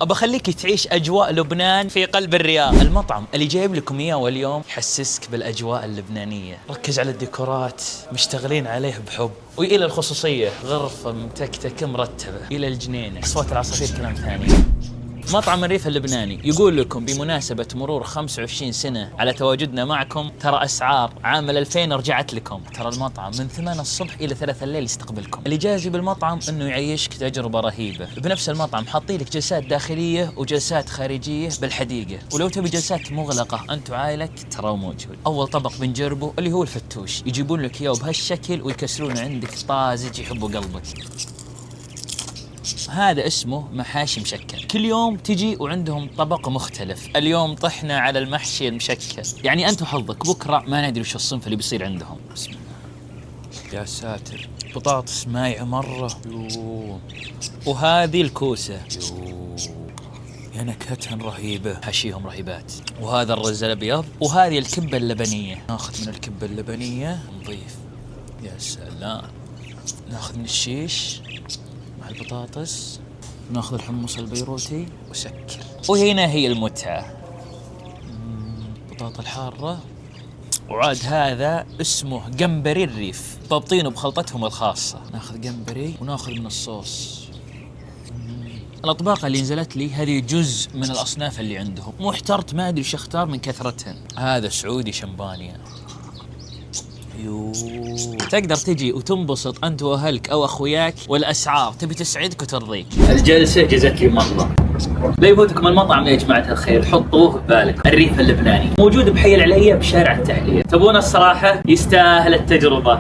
ابى اخليك تعيش اجواء لبنان في قلب الرياض. المطعم اللي جايب لكم اياه اليوم يحسسك بالاجواء اللبنانيه، ركز على الديكورات، مشتغلين عليه بحب، والى الخصوصيه، غرفه متكتكه مرتبه، الى الجنينه، اصوات العصافير كلام ثاني. مطعم الريف اللبناني يقول لكم بمناسبة مرور 25 سنة على تواجدنا معكم، ترى أسعار عام 2000 رجعت لكم. ترى المطعم من 8 الصبح إلى 3 الليل يستقبلكم. اللي جازي بالمطعم إنه يعيشك تجربة رهيبة. بنفس المطعم حاطين لك جلسات داخلية وجلسات خارجية بالحديقة، ولو تبي جلسات مغلقة أنت وعائلك ترى موجود. أول طبق بنجربه اللي هو الفتوش، يجيبون لك إياه بهالشكل ويكسرونه عندك طازج يحبه قلبك. هذا اسمه محاشي مشكل، كل يوم تجي وعندهم طبق مختلف. اليوم طحنا على المحشي المشكل، يعني أنت وحظك، بكرة ما ندري وش الصنف اللي بيصير عندهم. بسم الله يا ساتر، بطاطس مايعة مرة، يوه. وهذه الكوسة، يوه. يا نكهتها رهيبة، حشيهم رهيبات. وهذا الرز الأبيض، وهذه الكبة اللبنية. ناخذ من الكبة اللبنية نضيف، يا سلام. ناخذ من الشيش مع البطاطس، ناخذ الحمص البيروتي وسكر. وهنا هي المتعة، بطاطا الحارة. وعاد هذا اسمه جمبري الريف، ضابطينه بخلطتهم الخاصة. ناخذ جمبري وناخذ من الصوص. الأطباق اللي نزلت لي هذه جزء من الأصناف اللي عندهم، مو احترت ما أدري وش اختار من كثرتهن. هذا سعودي شمبانيا، تقدر تجي وتنبسط أنت وأهلك أو أخوياك، والأسعار تبي تسعدك وترضيك. الجلسة جزت لي مرة. لا يفوتكم المطعم يا جماعة الخير، حطوه ببالك، الريف اللبناني موجود بحي العليا بشارع التحلية. تبون الصراحة يستاهل التجربة.